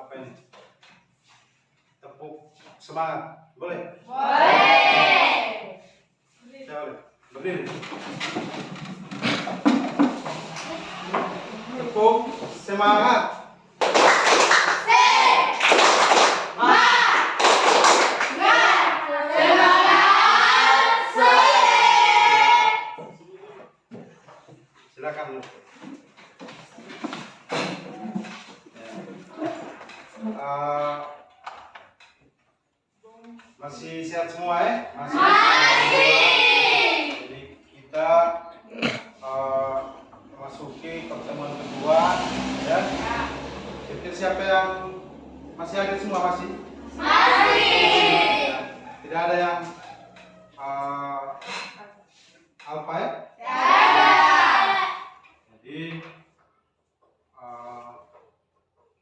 apa ini? Tepuk semangat, boleh? Boleh. Boleh. Berdiri. Tepuk semangat. Silakan. Masih sehat semua ya? Masih. Jadi kita memasuki pertemuan kedua ya. Kira-kira siapa yang masih hadir semua masih? Ya. Tidak ada yang apa ya? Jadi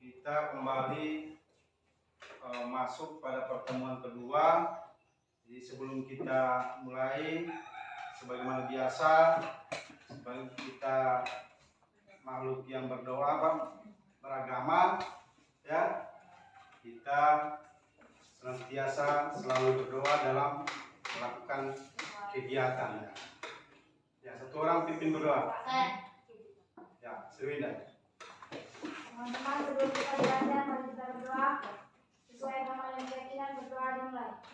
kita kembali masuk pada pertemuan kedua. Jadi sebelum kita mulai, sebagaimana biasa, sebagai kita makhluk yang berdoa beragama, ya, kita senantiasa selalu berdoa dalam melakukan kegiatan. Ya, satu orang pimpin berdoa. Ya, Sriwinda. Teman-teman, sebelum kita belajar, mari kita berdoa. Sesuai nama dan keyakinan, berdoa dimulai.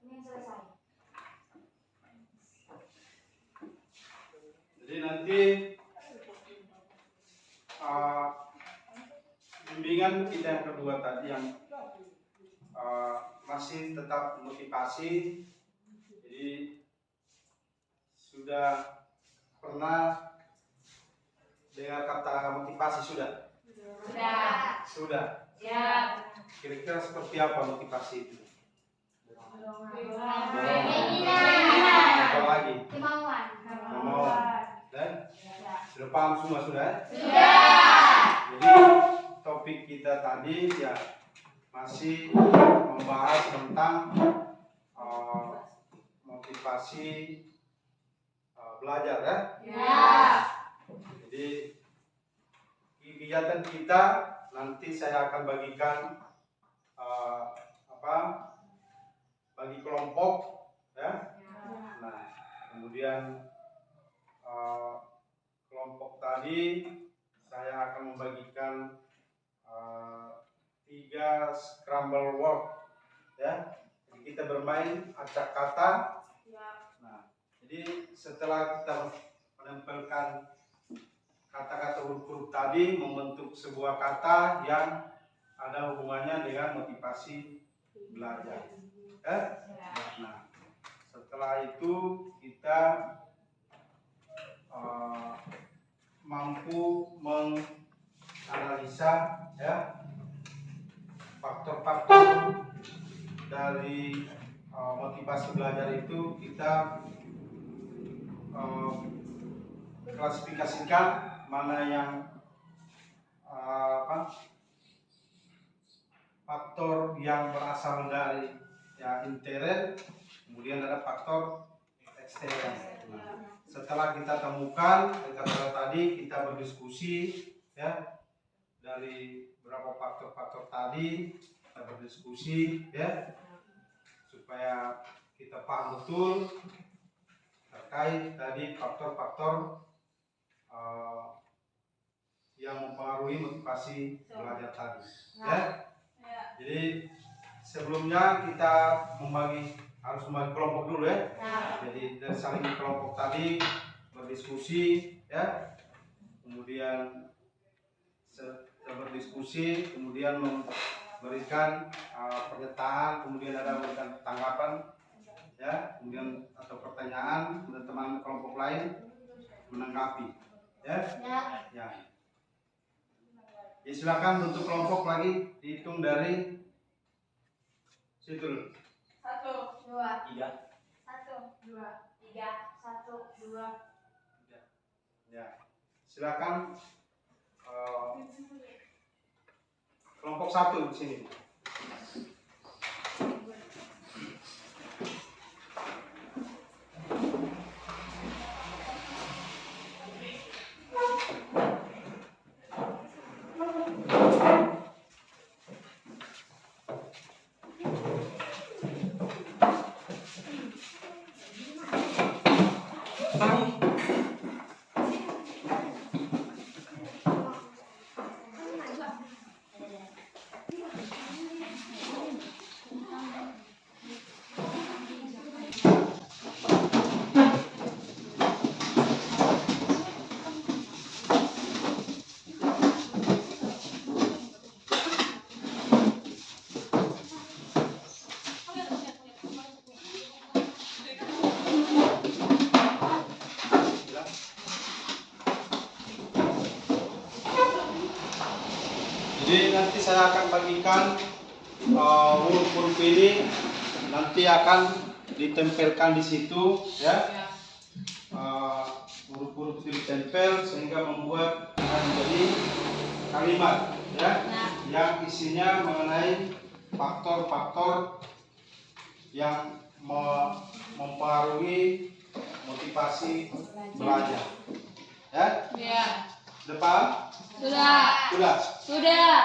Ini selesai. Jadi nanti bimbingan kita yang kedua tadi yang masih tetap motivasi. Jadi sudah pernah dengar kata motivasi sudah? Sudah. Ya. Kira-kira seperti apa motivasi itu? Apa lagi? Kemauan. Dan sudah paham semua sudah? Jadi topik kita tadi ya masih membahas tentang motivasi belajar ya. Jadi kegiatan kita nanti saya akan bagikan bagi kelompok ya. Nah, kemudian kelompok tadi saya akan membagikan 3 scramble word ya. Jadi kita bermain acak kata. Nah, jadi setelah kita menempelkan kata-kata huruf-huruf tadi membentuk sebuah kata yang ada hubungannya dengan motivasi belajar. Nah, setelah itu kita mampu menganalisa ya faktor-faktor dari motivasi belajar itu kita klasifikasikan mana yang faktor yang berasal dari ya intern, kemudian ada faktor ekstern. Nah, setelah kita temukan kata-kata tadi, kita berdiskusi ya dari beberapa faktor-faktor tadi, kita berdiskusi ya supaya kita paham betul terkait tadi faktor-faktor yang mempengaruhi motivasi belajar tadi ya. Jadi sebelumnya kita harus membagi kelompok dulu ya. Jadi dari saling kelompok tadi berdiskusi ya, kemudian setelah berdiskusi kemudian memberikan pernyataan, kemudian ada memberikan tanggapan ya, kemudian atau pertanyaan, kemudian teman kelompok lain menanggapi ya. Ya, silakan untuk kelompok lagi dihitung dari situ. 1, 2, 3. 1, 2, 3, 1, 2. Ya, silakan kelompok 1 di sini. Jadi nanti saya akan bagikan huruf-huruf ini, nanti akan ditempelkan di situ, ya. Huruf-huruf itu ditempel sehingga membuat menjadi kalimat, ya, yang isinya mengenai faktor-faktor yang mempengaruhi motivasi belajar, ya. Ya. Depan Sudah. sudah. Sudah.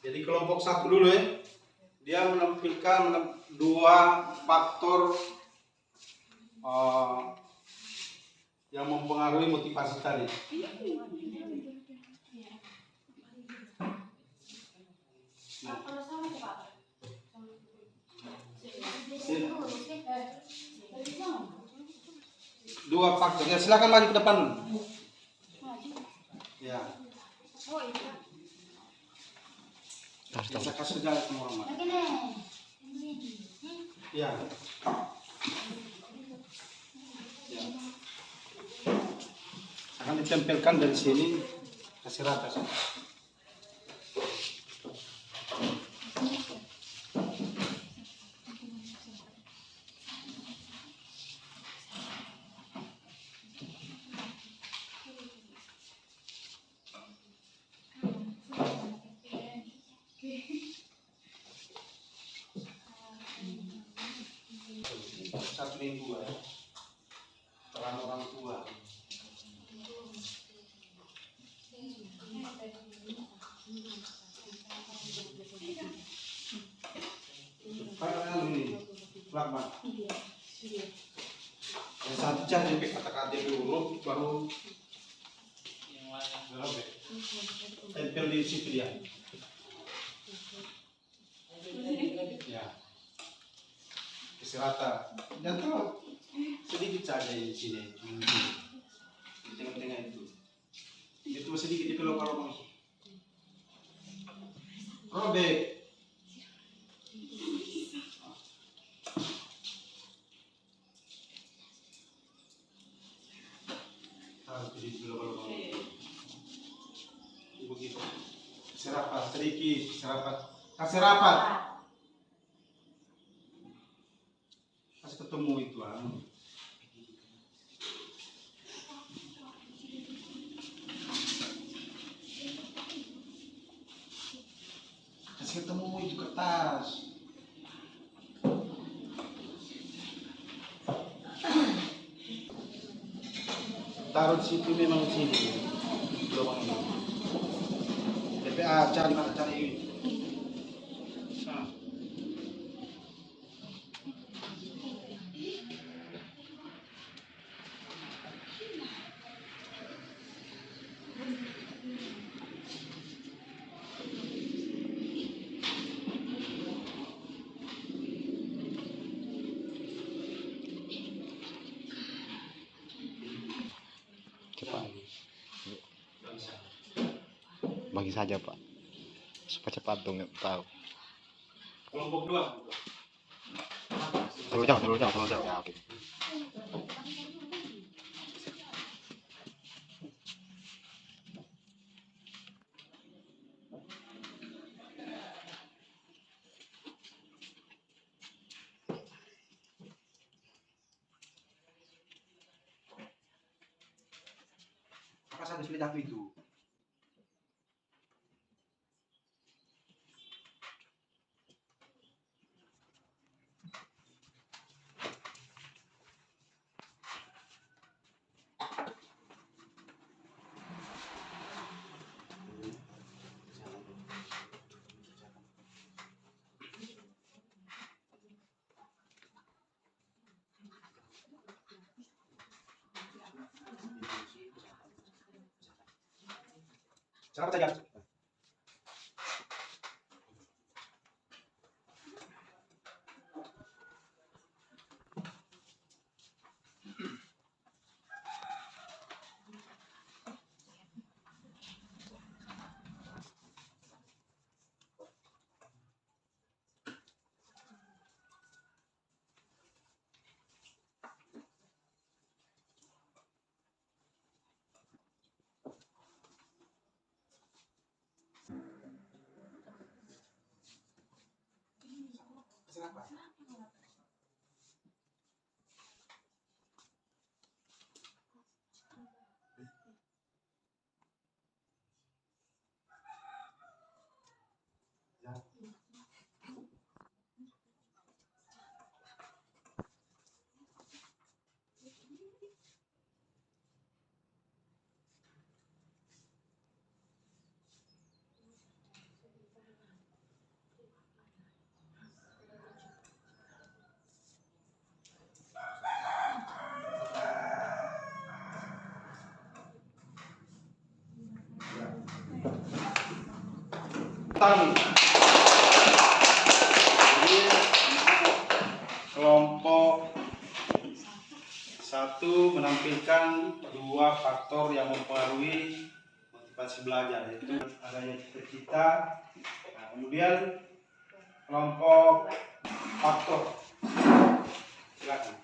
Jadi kelompok satu dulu ya, dia menampilkan dua faktor yang mempengaruhi motivasi tadi. Nah, dua faktor. Ya, silakan maju ke depan. Ya. Saya kasih jalan semua orang. Ya. Ya. Akan ditempelkan dari sini, kasih rata. Satu minggu ya, peran orang tua. Kayak ini, pelan-pelan. Yang satu cari kata-kata dulu, baru yang lain. Tempel di situ dia. Ya. Kasih rata. Dan tahu sedikit saja di sini. Di tengah-tengah itu. Itu sedikit di pelok-pelok. Robek. Taruh di pelok-pelok. Begitu. Kasih rapat sedikit, kasih rapat. Kasih rapat. Kasih ketemu itu kasih ketemu itu kertas. Taruh di situ memang di sini. Lubang ini. TPA cari ini. Nah. Cepat. Bagi saja Pak, supaya cepat dong tahu. Kelompok dua. Dulu jauh. Ya, oke. Apa saja sudah itu? Siapa saja? tangan. Jadi kelompok 1 menampilkan 2 faktor yang mempengaruhi motivasi belajar, yaitu adanya cita-cita. Nah, kemudian kelompok faktor, silakan.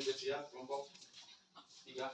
Sudah siap kelompok 3.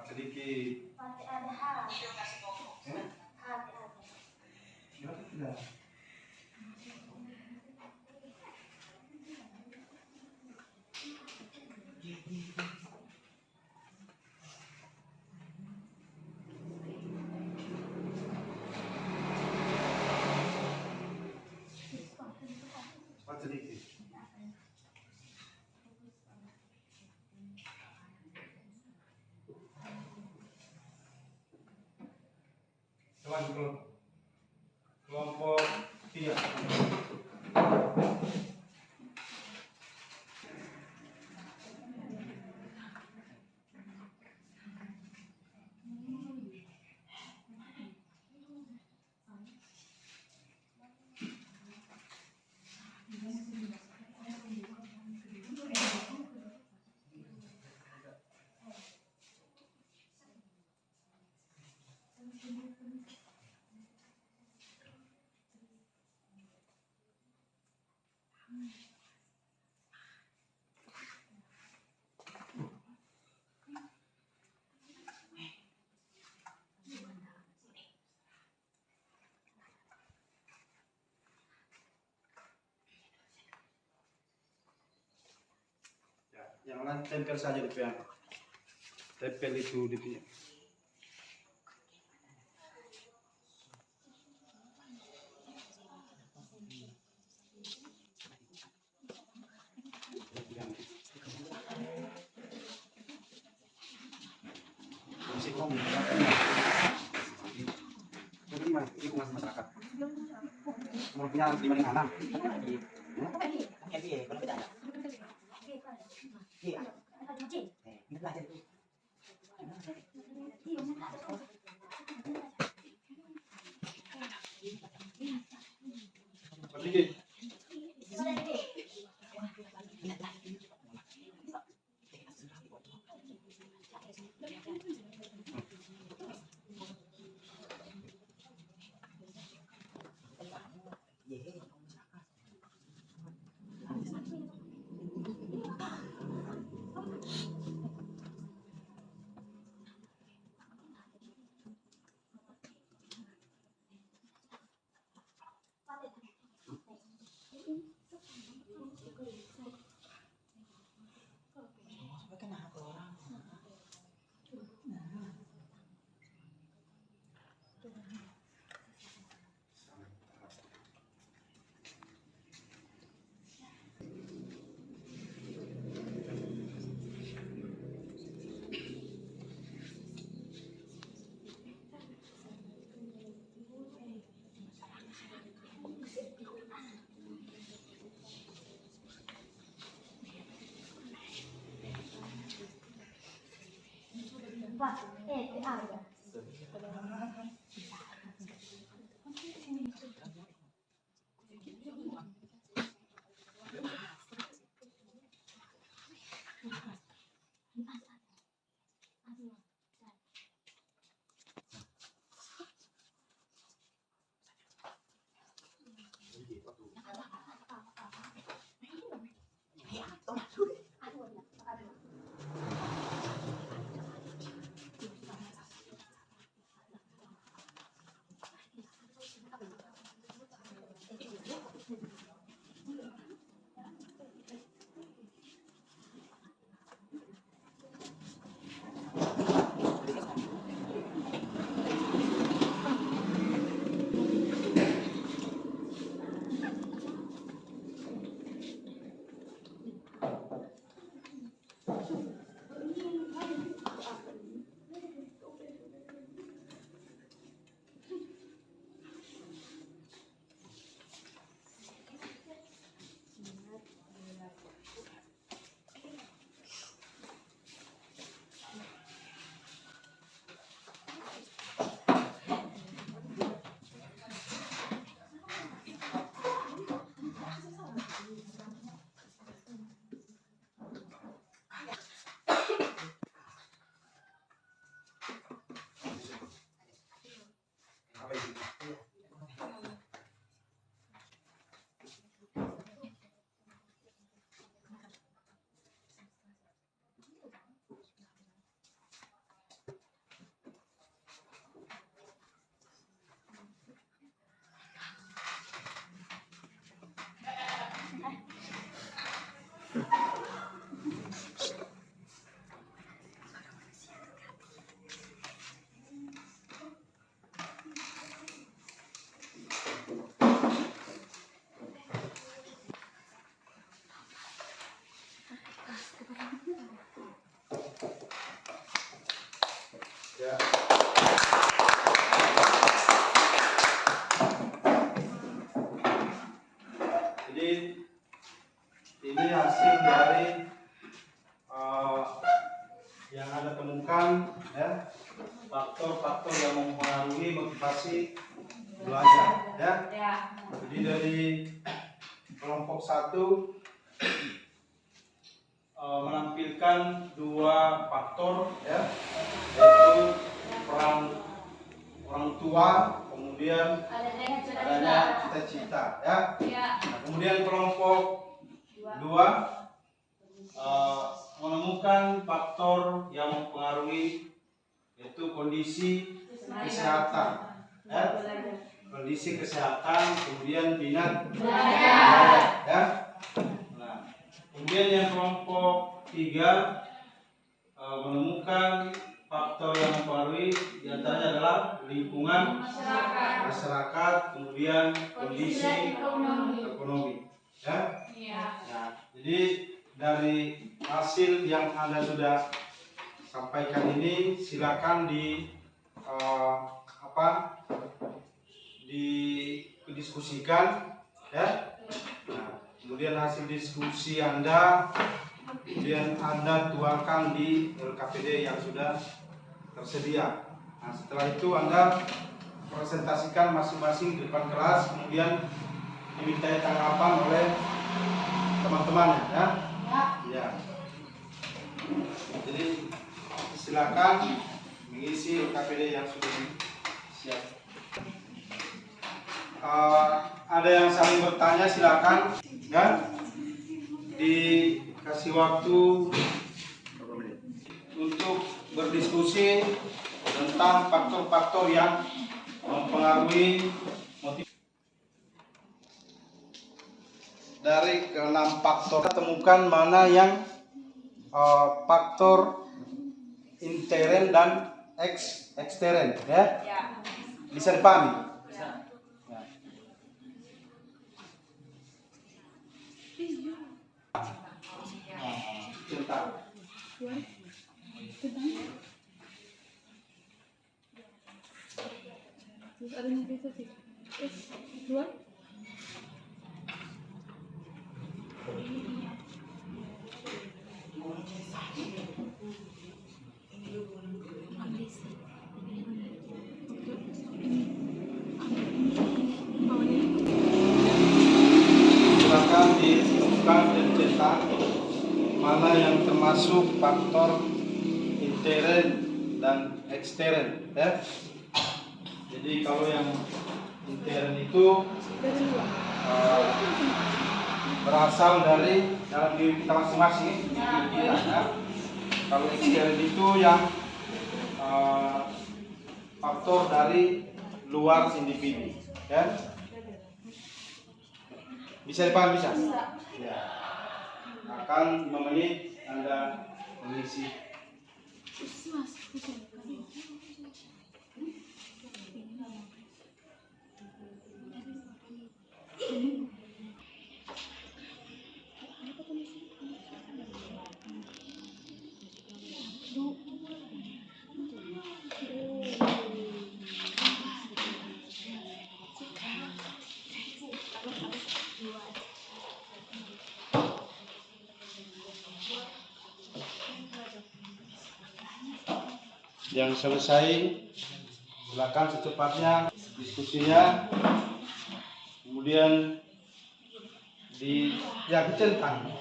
Sedikit. Masih ada hati. Hati. Tidak. Cepat sedikit. Kelompok 3. Yang lain tempel saja di piano. Tempel itu di piano. Masih gimana? Lingkungan masyarakat. Menurutnya 5 dengan 6. Iya, kalau kita ada. Iya. Ini belajar itu. Sedikit. Ya. Jadi ini hasil dari yang Anda temukan, ya, faktor-faktor yang mempengaruhi motivasi belajar, ya. Jadi dari kelompok 1 menampilkan 2 faktor, ya, yaitu peran orang tua, kemudian adanya cita-cita, ya. Nah, kemudian kelompok 2 menemukan faktor yang mempengaruhi, yaitu kondisi kesehatan, ya. Kondisi kesehatan, kemudian minat belajar, ya. Nah, kemudian yang kelompok 3 menemukan faktor yang mempengaruhi, diantaranya adalah lingkungan masyarakat, kemudian kondisi ekonomi, ya. Nah, jadi dari hasil yang Anda sudah sampaikan ini, silakan berdiskusikan, ya. Nah, kemudian hasil diskusi Anda, kemudian Anda tuangkan di LKPD yang sudah tersedia. Nah, setelah itu Anda presentasikan masing-masing di depan kelas, kemudian dimintai tanggapan oleh teman-teman, ya. Ya. Jadi silakan mengisi LKPD yang sudah siap. Ada yang saling bertanya silakan, ya. Dikasih waktu untuk berdiskusi tentang faktor-faktor yang mempengaruhi motivasi. Dari ke-6 faktor, temukan mana yang faktor intern dan ekstern, ya. Bisa dipahami? Ya. Tentang silakan ditemukan dan cetak mana yang termasuk faktor intern dan ekstern, ya. Jadi kalau yang intern itu berasal dari dalam diri kita masing-masing, ya. Kalau ekstern itu yang faktor dari luar individu, ya. Bisa dipahami, bisa? Ya. Akan 5 menit Anda mengisi. Yang selesai silakan secepatnya diskusinya, kemudian dicentang.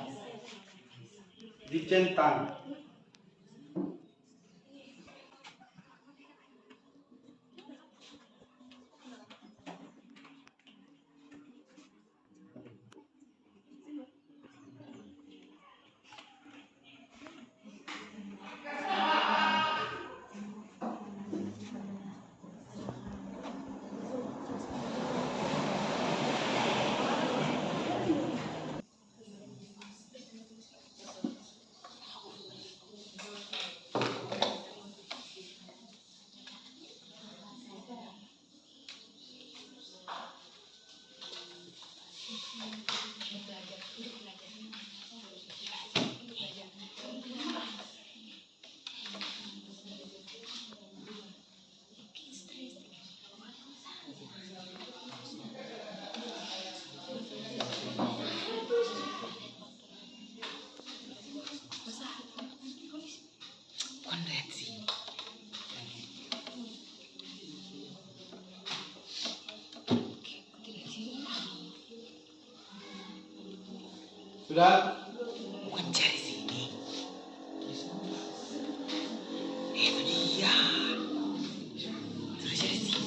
Sudah? Bukan cari sini. Itu dia. Terus cari sini.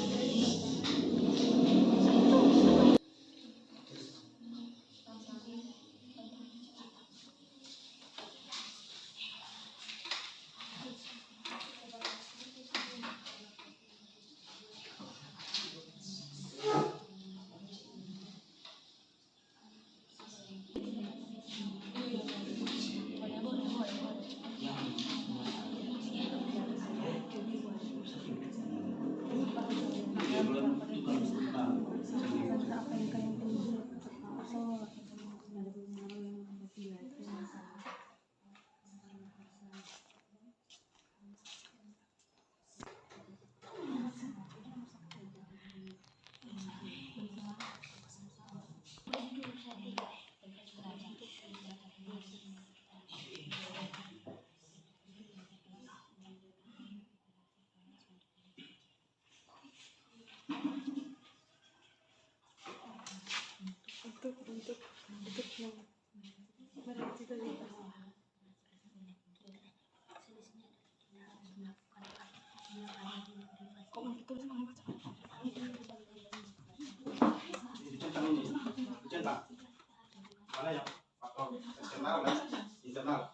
mana yang faktor eksternal dan internal.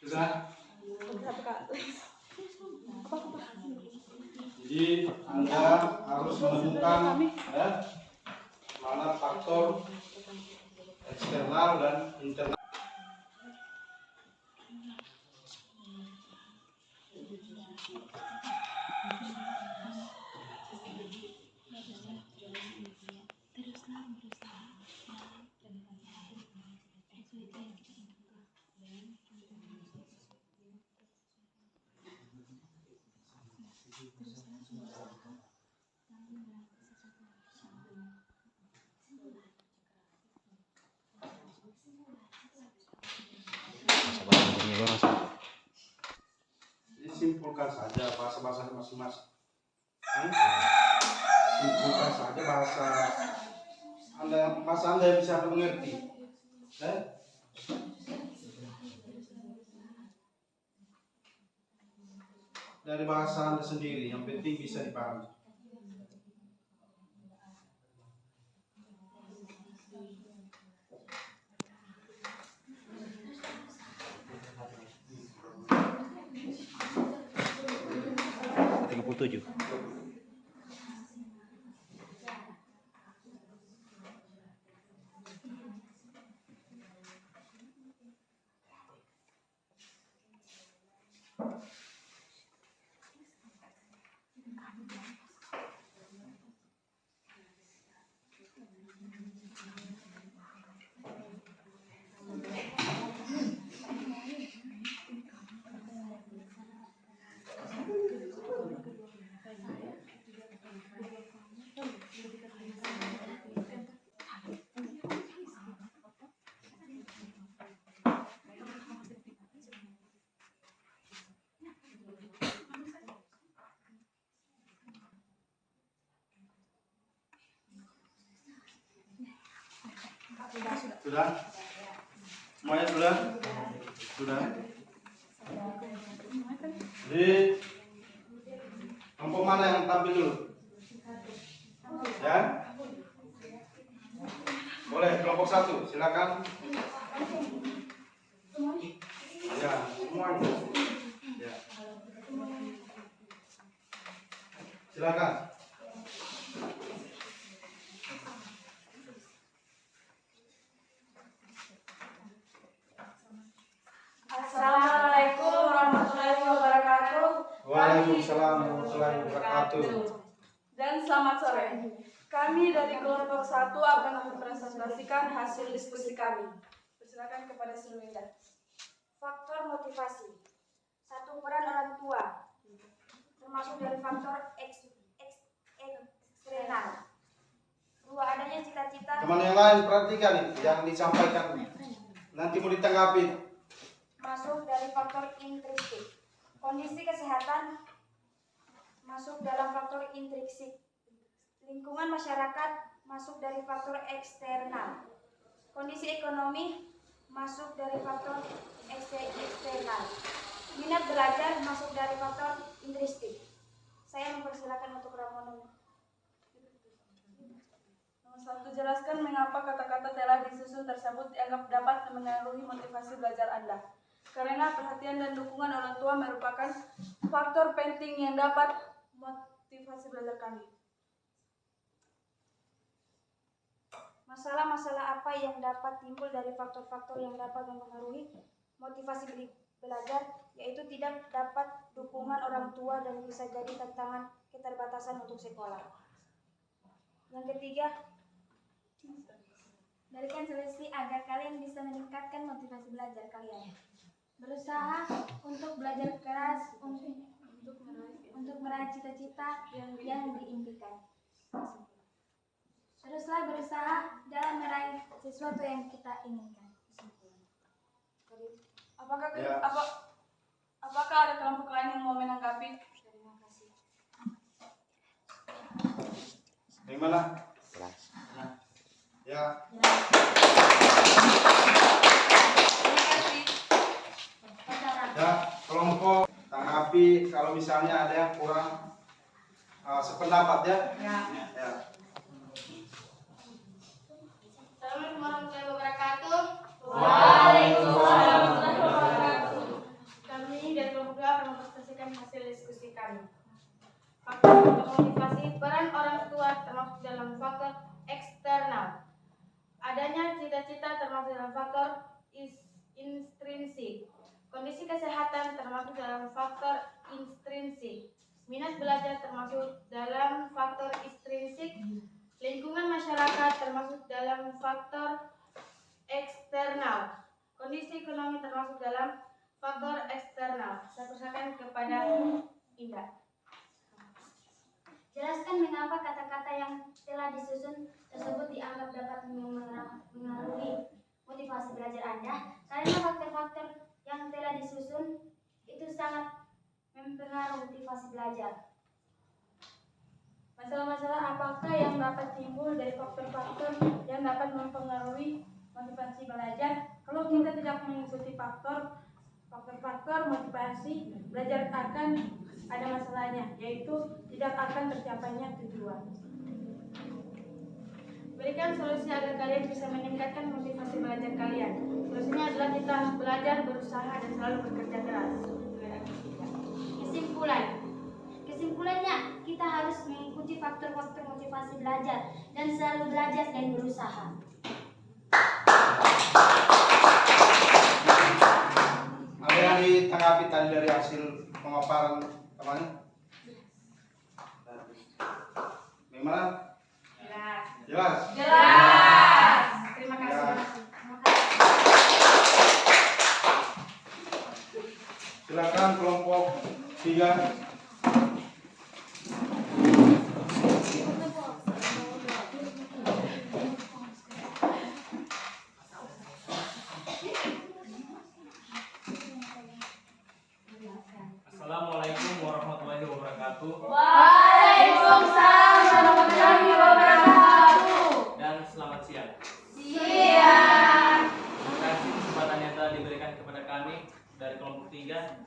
Sudah? Jadi Anda harus menemukan ya, mana faktor eksternal dan internal. Bahasa ini orang sih. Jadi simpulkan saja bahasa-bahasa masing-masing. Simpulkan saja bahasa Anda yang bisa Anda mengerti. Dari bahasa Anda sendiri, yang penting bisa dipahami. Tujuh. Sudah? Semuanya sudah? Sudah. Jadi kelompok mana yang tampil dulu? Ya? Boleh, kelompok 1, silakan. Ya, semuanya. Ya. Silakan. Assalamualaikum warahmatullahi wabarakatuh. Waalaikumsalam warahmatullahi wabarakatuh. Dan selamat sore. Kami dari kelompok 1 akan mempresentasikan hasil diskusi kami. Persilakan kepada Silwinda. Faktor motivasi. 1, peran orang tua, termasuk dari faktor eksternal. 2, adanya cita-cita. Teman yang lain perhatikan nih, yang disampaikan. Nanti mau ditanggapi. Masuk dari faktor intrinsik. Kondisi kesehatan masuk dalam faktor intrinsik. Lingkungan masyarakat masuk dari faktor eksternal. Kondisi ekonomi masuk dari faktor eksternal. Minat belajar masuk dari faktor intrinsik. Saya mempersilakan untuk Ramono. Nomor 1, jelaskan mengapa kata-kata telah disusun tersebut dianggap dapat memengaruhi motivasi belajar Anda. Karena perhatian dan dukungan orang tua merupakan faktor penting yang dapat motivasi belajar kami. Masalah-masalah apa yang dapat timbul dari faktor-faktor yang dapat mempengaruhi motivasi belajar, yaitu tidak dapat dukungan orang tua dan bisa jadi tantangan keterbatasan untuk sekolah. Yang ketiga, berikan solusi agar kalian bisa meningkatkan motivasi belajar kalian. Berusaha untuk belajar keras untuk meraih cita-cita yang diimpikan. Teruslah berusaha dalam meraih sesuatu yang kita inginkan. Apakah Ya. Apakah ada kelompok lain yang mau menanggapi? Terima kasih. Bagaimana? Jelas. Ya, Terima kasih. ya kelompok tanggapi kalau misalnya ada yang kurang sependapat ya. Ya. Ya. Assalamualaikum warahmatullahi wabarakatuh. Waalaikumsalam warahmatullahi wabarakatuh. Kami dari kelompok 2 akan mempresentasikan hasil diskusi kami. Faktor motivasi peran orang tua termasuk dalam faktor eksternal. Adanya cita-cita termasuk dalam faktor intrinsik. Kondisi kesehatan termasuk dalam faktor intrinsik. Minat belajar termasuk dalam faktor intrinsik. Lingkungan masyarakat termasuk dalam faktor eksternal. Kondisi ekonomi termasuk dalam faktor eksternal. Saya persilakan kepada Indah. Jelaskan mengapa kata-kata yang telah disusun tersebut dianggap dapat mengaruhi motivasi belajar Anda, karena faktor-faktor yang telah disusun itu sangat mempengaruhi motivasi belajar. Masalah-masalah apakah yang dapat timbul dari faktor-faktor yang dapat mempengaruhi motivasi belajar? Kalau kita tidak mengikuti faktor-faktor motivasi belajar akan ada masalahnya, yaitu tidak akan tercapainya tujuan. Berikan solusi agar kalian bisa meningkatkan motivasi belajar kalian. Solusinya adalah kita harus belajar, berusaha, dan selalu bekerja keras. Kesimpulannya, kita harus mengikuti faktor-faktor motivasi belajar dan selalu belajar dan berusaha. Ada yang ditanggapi tadi dari hasil pemaparan teman? Bagaimana? Jelas? Jelas. Terima Ya. kasih. Silakan kelompok 3. Assalamualaikum warahmatullahi wabarakatuh. Waalaikumsalam warahmatullahi wabarakatuh. Dan selamat siang. Siang. Terima kasih kesempatan yang telah diberikan kepada kami dari kelompok 3,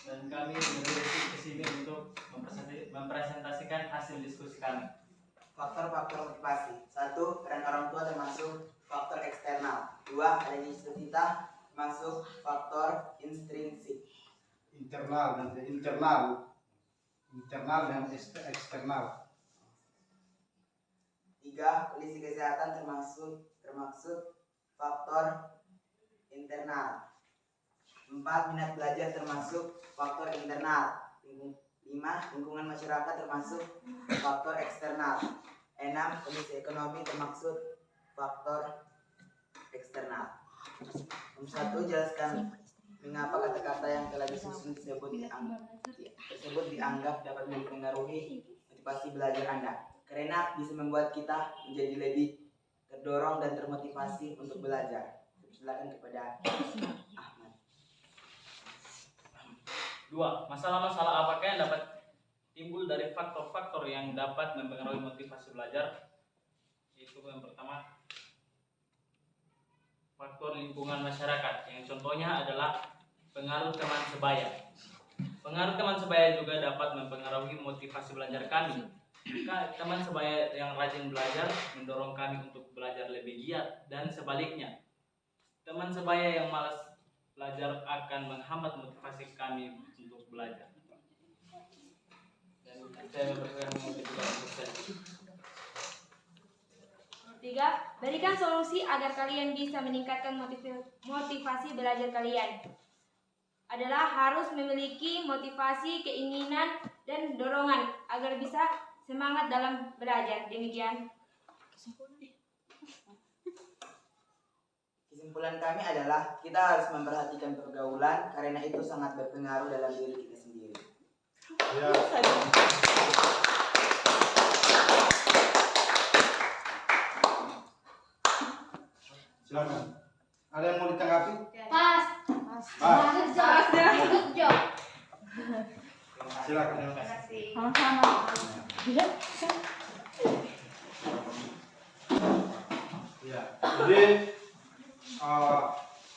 dan kami berdiri ke sini untuk mempresentasikan hasil diskusi kami. Faktor-faktor motivasi. 1. Peran orang tua termasuk faktor eksternal. 2. Adanya cita-cita termasuk faktor intrinsik. Internal dan eksternal. 3. Kondisi kesehatan termasuk faktor internal. 4. Minat belajar termasuk faktor internal. 5. Lingkungan masyarakat termasuk faktor eksternal. 6. Kondisi ekonomi termasuk faktor eksternal. Nomor 1. Jelaskan mengapa kata-kata yang telah disusun tersebut dianggap dapat mempengaruhi motivasi belajar Anda, karena bisa membuat kita menjadi lebih terdorong dan termotivasi untuk belajar. Silakan kepada Ahmad. 2. Masalah-masalah apakah yang dapat timbul dari faktor-faktor yang dapat mempengaruhi motivasi belajar? Yaitu yang pertama, faktor lingkungan masyarakat, yang contohnya adalah pengaruh teman sebaya. Pengaruh teman sebaya juga dapat mempengaruhi motivasi belajar kami. Jika teman sebaya yang rajin belajar mendorong kami untuk belajar lebih giat, dan sebaliknya, teman sebaya yang malas belajar akan menghambat motivasi kami untuk belajar. Dan saya memberikan motivasi. 3. Berikan solusi agar kalian bisa meningkatkan motivasi belajar kalian. Adalah harus memiliki motivasi, keinginan, dan dorongan agar bisa semangat dalam belajar. Demikian. Kesimpulan kami adalah kita harus memperhatikan pergaulan karena itu sangat berpengaruh dalam diri kita sendiri. Ya. Silakan. Ada yang mau ditanggapi? Pas. Silakan. Ya, jadi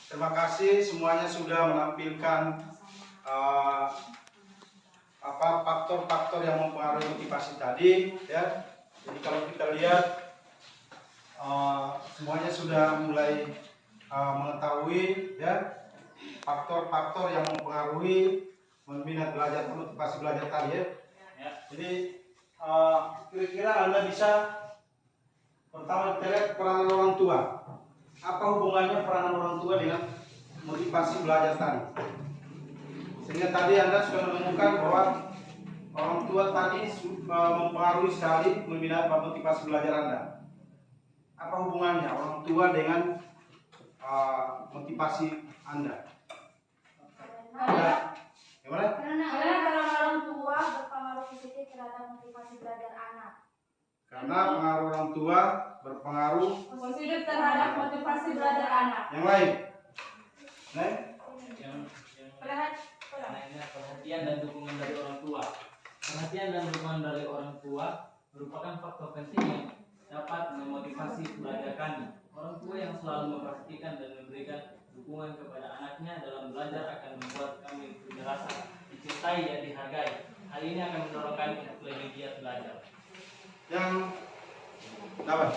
terima kasih semuanya sudah menampilkan faktor-faktor yang mempengaruhi motivasi tadi, ya. Jadi kalau kita lihat semuanya sudah mulai mengetahui, ya, faktor-faktor yang mempengaruhi minat belajar, motivasi belajar tadi, ya. Jadi kira-kira Anda bisa pertama kita lihat peranan orang tua. Apa hubungannya peranan orang tua dengan motivasi belajar tadi? Sehingga tadi Anda sudah menemukan bahwa orang tua tadi mempengaruhi sekali minat motivasi belajar Anda. Apa hubungannya orang tua dengan motivasi Anda? Gimana? Karena orang tua berpengaruh positif terhadap motivasi belajar anak. Karena pengaruh orang tua berpengaruh Positif terhadap motivasi belajar anak. yang lain. Lain? Perhatian dan dukungan dari orang tua. Perhatian dan dukungan dari orang tua merupakan faktor penting yang dapat memotivasi belajar kami. Orang tua yang selalu memperhatikan dan memberikan dukungan kepada anaknya dalam belajar akan membuat kami merasa dicintai dan dihargai. Hal ini akan mendorong kami untuk lebih giat belajar. Yang dapat?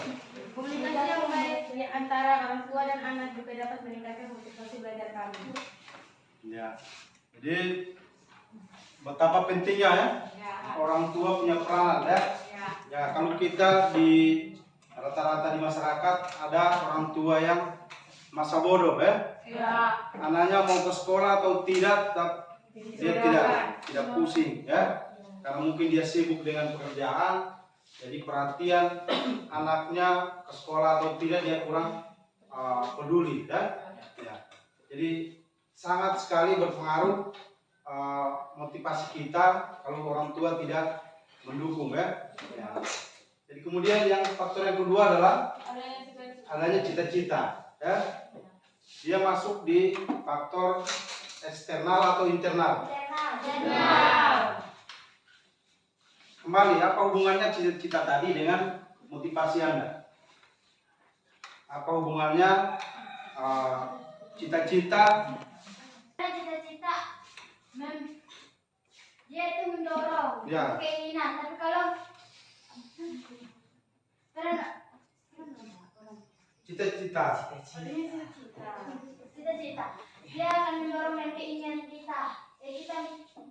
Komunikasi yang baik antara orang tua dan anak juga dapat meningkatkan motivasi belajar kami. Ya. Jadi betapa pentingnya, ya, orang tua punya peranan, ya. Ya, kalau kita di rata-rata di masyarakat ada orang tua yang masa bodoh, ya. Anaknya mau ke sekolah atau tidak, dia tidak pusing, ya. Karena mungkin dia sibuk dengan pekerjaan, jadi perhatian anaknya ke sekolah atau tidak dia kurang peduli, ya. Ya. Jadi sangat sekali berpengaruh motivasi kita kalau orang tua tidak mendukung, ya. Ya. Jadi kemudian yang faktor yang kedua adalah adanya cita-cita, ya. Dia masuk di faktor eksternal atau internal. Kembali, apa hubungannya cita-cita tadi dengan motivasi Anda? Apa hubungannya cita-cita? Cita-cita dia itu mendorong, Ya. keinginan. Tapi kalau Cita-cita. cita-cita dia akan mendorong dan keinginan kita.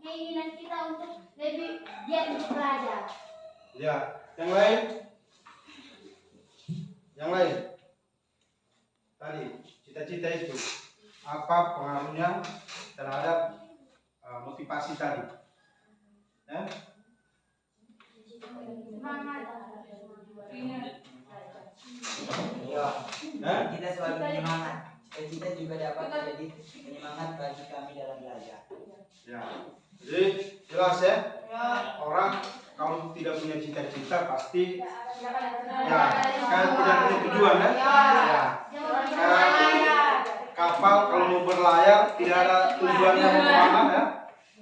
Keinginan kita untuk lebih giat untuk belajar. Ya. Yang lain? Yang lain? Tadi cita-cita itu apa pengaruhnya terhadap motivasi tadi? Ya? Semangat. Iya. Hah? Kita selalu menyemangat. Cita-cita juga dapat menjadi penyemangat bagi kami dalam belajar. Ya. Jadi jelas, ya. Orang kalau tidak punya cita-cita pasti ya kan tidak punya tujuan, ya. Ya. Kayak kapal kalau mau berlayar tidak ada tujuannya mau kemana, ya.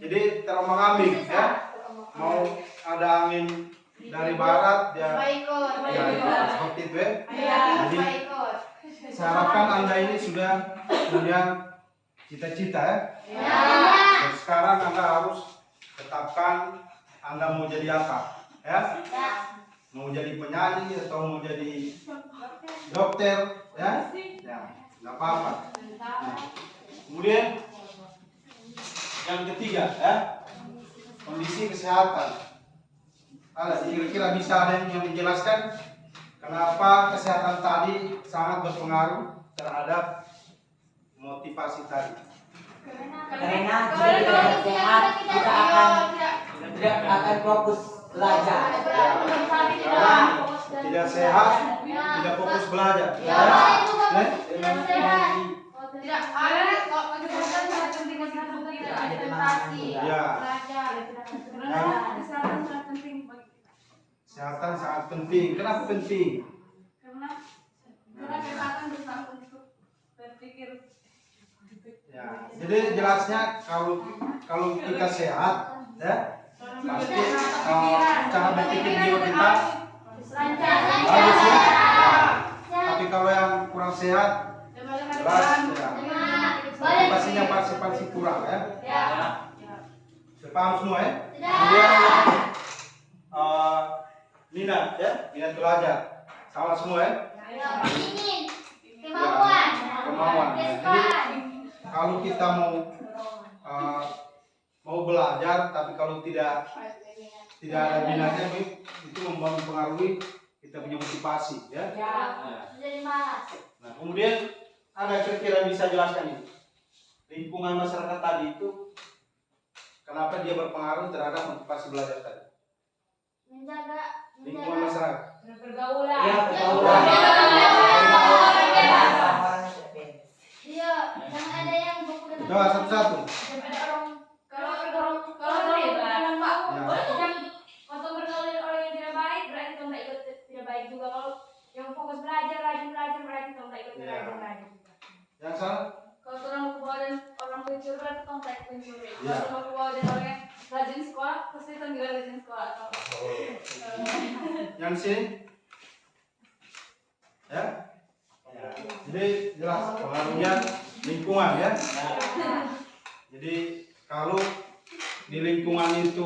Jadi terombang-ambing, ya. Mau ada angin dari barat ya, ya seperti itu, ya. Jadi saya harapkan Anda ini sudah punya cita-cita, ya. Dan sekarang Anda harus tetapkan Anda mau jadi apa, ya. Mau jadi penyanyi atau mau jadi dokter, ya. Ya, nggak apa-apa. Nah, kemudian yang ketiga, ya, kondisi kesehatan. Ada kira-kira bisa ada yang dijelaskan kenapa kesehatan tadi sangat berpengaruh terhadap motivasi tadi? Karena jika kita sehat, kita tidak akan fokus belajar. Tidak sehat, tidak fokus belajar. Ya. Tidak ada kok kesehatan sangat penting untuk tubuh kita. Konsentrasi, Ya. belajar. Karena kesehatan sangat penting bagi kita. Kesehatan sangat penting. Kenapa penting? Karena kesehatan bisa untuk berpikir Ya, jadi jelasnya kalau kita sehat, ya pasti cara berpikir jiwa kita bagus ya. Tapi kalau yang kurang sehat, jelas ya, motivasinya pasti kurang ya. Paham semua ya? Kemudian minat ya, minat belajar sama semua ya. Kemauan. Nah, jadi kalau kita mau belajar, tapi kalau tidak ada minatnya, itu mempengaruhi kita punya motivasi ya. Nah, kemudian ada kira-kira bisa jelaskan ini lingkungan masyarakat tadi itu kenapa dia berpengaruh terhadap motivasi belajar tadi? Lingkungan masyarakat. Pergaulan. Iya, pergaulan. Coba satu-satu. Kalau bergaul dengan orang yang tidak baik, berarti kamu tak ikut tidak baik juga. Kalau yang fokus belajar, rajin belajar, berarti kamu tak ikut rajin juga. Yang salah? Kalau orang kebawa dan orang pencuri berarti kamu tak ikut pencuri. Iya. Kalau orang kebawa dan orang yang rajin sekolah, pasti kamu juga rajin sekolah. Yang sini? Ya. Jadi jelas pengaruhnya lingkungan ya. Jadi kalau di lingkungan itu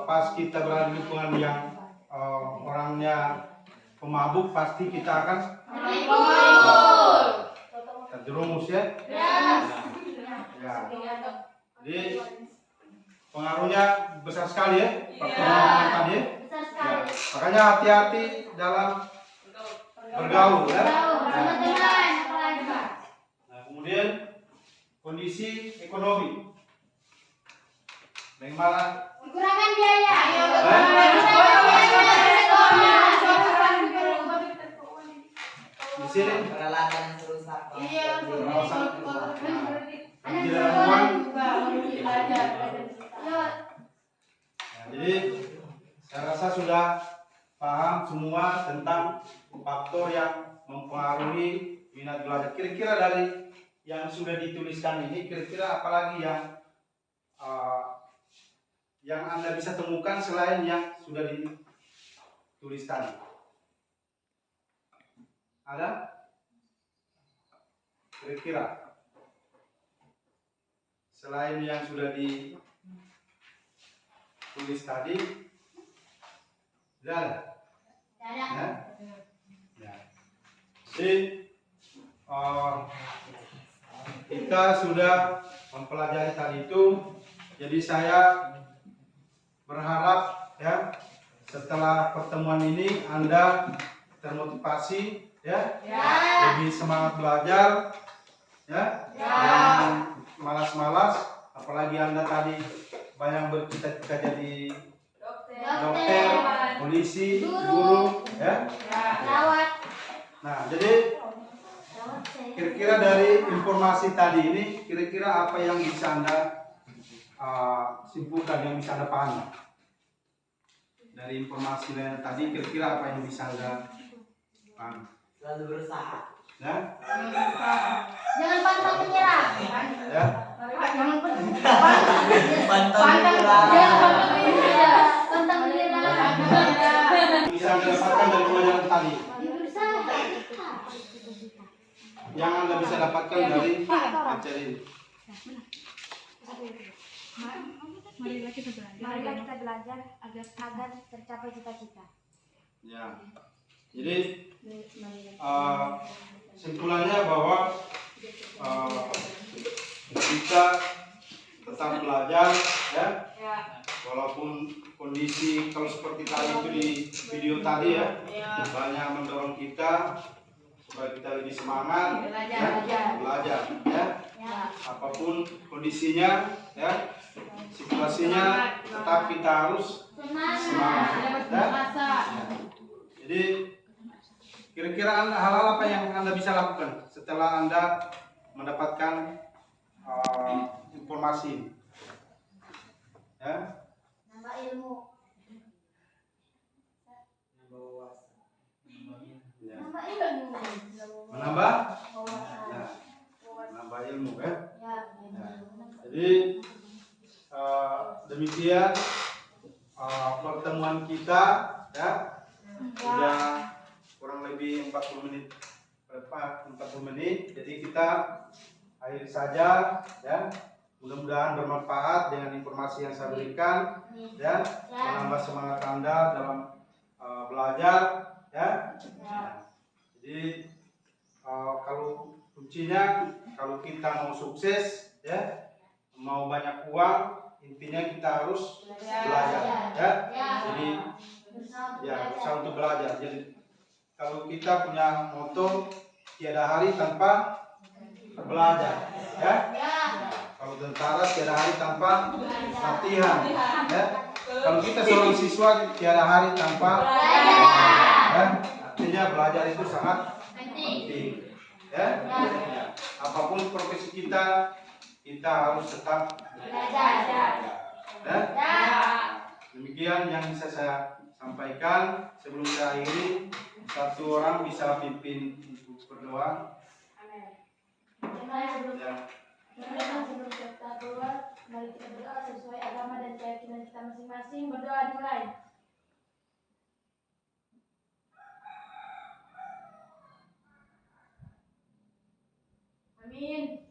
pas kita berada di lingkungan yang orangnya pemabuk, pasti kita akan terjerumus ya. Ya. Jadi pengaruhnya besar sekali ya, faktor lingkungan tadi ya. Ya. Makanya hati-hati dalam bergaul ya. Nah, kemudian kondisi ekonomi. Bagaimana? Kekurangan biaya. Di sini Peralatan yang rusak. tidak ada uang. Jadi saya rasa sudah paham semua tentang faktor yang mempengaruhi minat belajar. Kira-kira dari yang sudah dituliskan ini, kira-kira apalagi yang Anda bisa temukan selain yang sudah ditulis tadi? Ada? Kira-kira selain yang sudah ditulis tadi, tidak ada? Ya? Ya. Jadi kita sudah mempelajari tadi itu. Jadi saya berharap ya setelah pertemuan ini Anda termotivasi ya, lebih semangat belajar ya, jangan malas-malas. Apalagi Anda tadi banyak bercita-cita jadi dokter, polisi, guru ya. Nah, jadi kira-kira dari informasi tadi ini, kira-kira apa yang bisa Anda simpulkan, yang bisa Anda pahami dari informasi lain tadi? Kira-kira apa yang bisa Anda pahami? Selalu berusaha. Ya? Jangan pantang menyerah. Ya? Pantang menyerah. Bisa Anda dapatkan dari pelajaran tadi? Yang Anda bisa dapatkan dari materi ini? Marilah kita belajar agar tercapai cita-cita. Ya. Jadi simpulannya bahwa kita tetap belajar ya. Walaupun kondisi kalau seperti tadi itu di video tadi ya, banyak mendorong kita supaya kita lebih semangat belajar ya. Apapun kondisinya ya, situasinya, tetap kita harus semangat ya. Jadi kira-kira hal-hal apa yang Anda bisa lakukan setelah Anda mendapatkan informasi ya? Nambah ilmu. Ya. Nambah ilmu. Menambah? Ya. Menambah ilmu Jadi demikian pertemuan kita ya. Sudah kurang lebih 40 menit. 40 menit. Jadi kita akhiri saja ya. Mudah-mudahan bermanfaat dengan informasi yang saya berikan ya, menambah semangat Anda dalam belajar ya. Jadi kalau kuncinya, kalau kita mau sukses ya, mau banyak uang, intinya kita harus belajar ya. Jadi ya, berusaha untuk belajar. Jadi kalau kita punya moto tiada hari tanpa belajar ya. Kalau tentara tiada hari tanpa latihan ya. Kalau kita seorang siswa tiada hari tanpa belajar ya. Artinya belajar itu sangat penting ya. Apapun profesi kita harus tetap belajar ya. Demikian yang bisa saya sampaikan. Sebelum saya akhiri, satu orang bisa pimpin untuk berdoa. Ya. Sebelum kita keluar, mari kita berdoa sesuai agama dan keyakinan kita masing-masing. Berdoa dimulai. Amin.